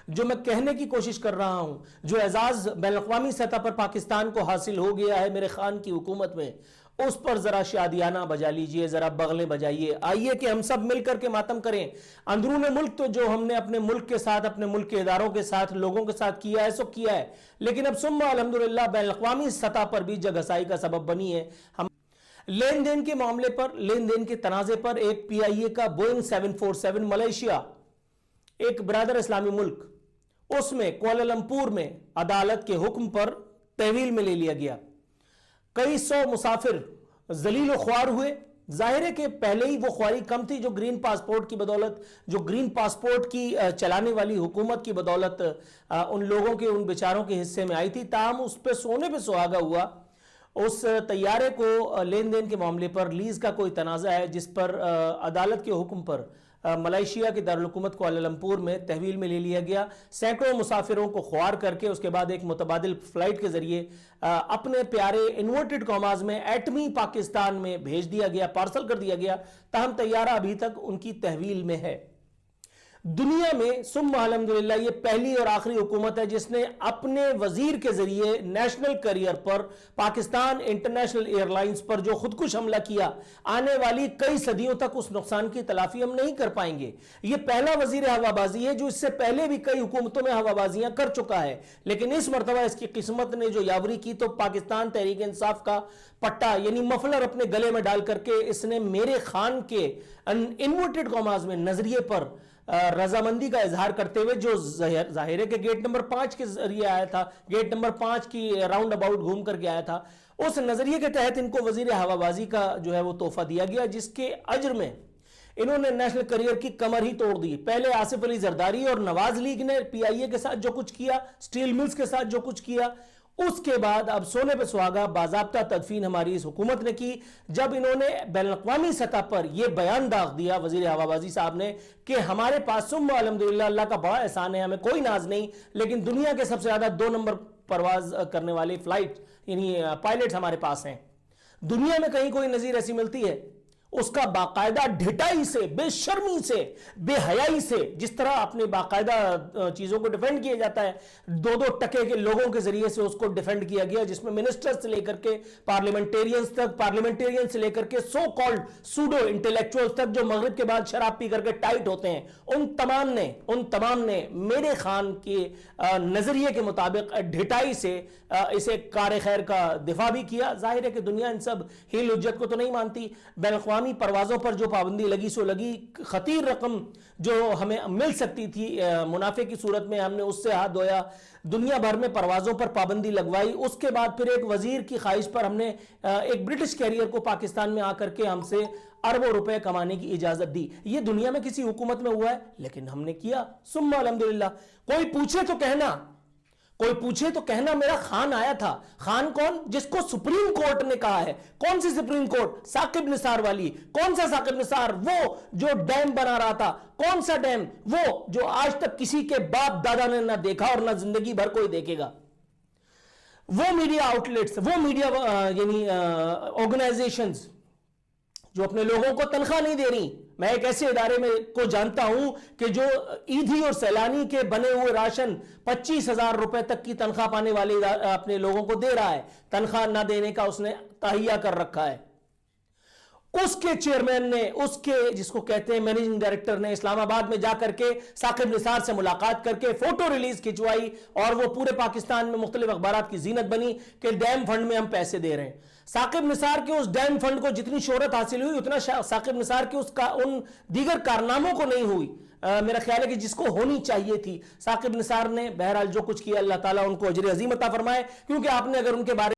جو میں کہنے کی کوشش کر رہا ہوں، جو اعزاز بین الاقوامی سطح پر پاکستان کو حاصل ہو گیا ہے میرے خان کی حکومت میں، اس پر ذرا شادیانہ بجا لیجئے، ذرا بغلیں بجائیے، آئیے کہ ہم سب مل کر کے ماتم کریں۔ اندرون ملک تو جو ہم نے اپنے ملک کے ساتھ، اپنے ملک کے اداروں کے ساتھ، لوگوں کے ساتھ کیا ہے سو کیا ہے، لیکن اب ثم الحمدللہ بین الاقوامی سطح پر بھی جگ ہسائی کا سبب بنی ہے۔ ہم لین دین کے معاملے پر، لین دین کے تنازع پر، ایک پی آئی اے کا بوئنگ 747 ملیشیا، ایک برادر اسلامی ملک، اس میں کوالالمپور میں عدالت کے حکم پر تحویل میں لے لیا گیا۔ کئی سو مسافر ذلیل و خوار ہوئے۔ ظاہر ہے کہ پہلے ہی وہ خواری کم تھی جو گرین پاسپورٹ کی بدولت، جو گرین پاسپورٹ کی چلانے والی حکومت کی بدولت ان لوگوں کے، ان بیچاروں کے حصے میں آئی تھی، تاہم اس پہ سونے پہ سہاگا ہوا۔ اس طیارے کو لین دین کے معاملے پر لیز کا کوئی تنازع ہے جس پر عدالت کے حکم پر ملائیشیا کی دارالحکومت کوالالمپور میں تحویل میں لے لیا گیا۔ سینکڑوں مسافروں کو خوار کر کے اس کے بعد ایک متبادل فلائٹ کے ذریعے اپنے پیارے انورٹڈ کاماز میں ایٹمی پاکستان میں بھیج دیا گیا، پارسل کر دیا گیا، تاہم طیارہ ابھی تک ان کی تحویل میں ہے۔ دنیا میں ثم الحمدللہ یہ پہلی اور آخری حکومت ہے جس نے اپنے وزیر کے ذریعے نیشنل کیریئر پر، پاکستان انٹرنیشنل ایئر لائنز پر جو خودکش حملہ کیا، آنے والی کئی صدیوں تک اس نقصان کی تلافی ہم نہیں کر پائیں گے۔ یہ پہلا وزیر ہوا بازی ہے جو اس سے پہلے بھی کئی حکومتوں میں ہوا بازیاں کر چکا ہے، لیکن اس مرتبہ اس کی قسمت نے جو یاوری کی تو پاکستان تحریک انصاف کا پٹا یعنی مفلر اپنے گلے میں ڈال کر کے اس نے میرے خان کے انورٹڈ کاماز میں نظریے پر رضامندی کا اظہار کرتے ہوئے، جو ظاہر ہے کہ گیٹ نمبر 5 کے ذریعے آیا تھا، گیٹ نمبر 5 کی راؤنڈ اباؤٹ گھوم کر کے آیا تھا، اس نظریے کے تحت ان کو وزیر ہوا بازی کا جو ہے وہ تحفہ دیا گیا، جس کے اجر میں انہوں نے نیشنل کیریئر کی کمر ہی توڑ دی۔ پہلے آصف علی زرداری اور نواز لیگ نے پی آئی اے کے ساتھ جو کچھ کیا، سٹیل ملز کے ساتھ جو کچھ کیا، اس کے بعد اب سونے پہ سہاگا باضابطہ تدفین ہماری اس حکومت نے کی، جب انہوں نے بین الاقوامی سطح پر یہ بیان داغ دیا وزیر ہوا بازی صاحب نے کہ ہمارے پاس ثم الحمدللہ اللہ کا بڑا احسان ہے، ہمیں کوئی ناز نہیں، لیکن دنیا کے سب سے زیادہ 2 نمبر پرواز کرنے والے فلائٹ یعنی پائلٹس ہمارے پاس ہیں۔ دنیا میں کہیں کوئی نظیر ایسی ملتی ہے؟ اس کا باقاعدہ ڈھٹائی سے، بے شرمی سے، بے حیائی سے، جس طرح اپنے باقاعدہ چیزوں کو ڈیفینڈ کیا جاتا ہے، 2 ٹکے کے لوگوں کے ذریعے سے اس کو ڈیفینڈ کیا گیا، جس میں منسٹر سے لے کر کے پارلیمنٹیرینز تک، پارلیمنٹیرین سے لے کر کے سو کالڈ سوڈو انٹلیکچوئلز تک جو مغرب کے بعد شراب پی کر کے ٹائٹ ہوتے ہیں، ان تمام نے میرے خان کے نظریے کے مطابق ڈھٹائی سے اسے کار خیر کا دفاع بھی کیا۔ ظاہر ہے کہ دنیا ان سب ہیل حجت کو تو نہیں مانتی۔ بین الاقوامی پروازوں پر جو پابندی لگی سو لگی، خطیر رقم جو ہمیں مل سکتی تھی منافع کی صورت میں، ہم نے اس سے ہاتھ دھویا، دنیا بھر میں پروازوں پر پابندی لگوائی۔ اس کے بعد پھر ایک وزیر کی خواہش پر ہم نے ایک برٹش کیریئر کو پاکستان میں آ کر کے ہم سے اربوں روپے کمانے کی اجازت دی۔ یہ دنیا میں کسی حکومت میں ہوا ہے؟ لیکن ہم نے کیا ثم الحمدللہ۔ کوئی پوچھے تو کہنا میرا خان آیا تھا۔ خان کون؟ جس کو سپریم کورٹ نے کہا ہے۔ کون سی سپریم کورٹ؟ ثاقب نثار والی۔ کون سا ثاقب نثار؟ وہ جو ڈیم بنا رہا تھا۔ کون سا ڈیم؟ وہ جو آج تک کسی کے باپ دادا نے نہ دیکھا اور نہ زندگی بھر کوئی دیکھے گا۔ وہ میڈیا آؤٹلیٹس، وہ میڈیا یعنی آرگنائزیشنز جو اپنے لوگوں کو تنخواہ نہیں دے رہی۔ میں ایک ایسے ادارے میں کو جانتا ہوں کہ جو ایدھی اور سیلانی کے بنے ہوئے راشن 25,000 روپے تک کی تنخواہ پانے والے اپنے لوگوں کو دے رہا ہے، تنخواہ نہ دینے کا اس نے تہیہ کر رکھا ہے۔ اس کے چیئرمین نے، اس کے جس کو کہتے ہیں مینیجنگ ڈائریکٹر نے اسلام آباد میں جا کر کے ثاقب نثار سے ملاقات کر کے فوٹو ریلیز کھچوائی، اور وہ پورے پاکستان میں مختلف اخبارات کی زینت بنی کہ ڈیم فنڈ میں ہم پیسے دے رہے ہیں۔ ثاقب نثار کے اس ڈیم فنڈ کو جتنی شہرت حاصل ہوئی، اتنا ثاقب نثار کے ان دیگر کارناموں کو نہیں ہوئی۔ میرا خیال ہے کہ جس کو ہونی چاہیے تھی۔ ثاقب نثار نے بہرحال جو کچھ کیا، اللہ تعالیٰ ان کو اجر عظیم عطا فرمائے، کیونکہ آپ نے اگر ان کے بارے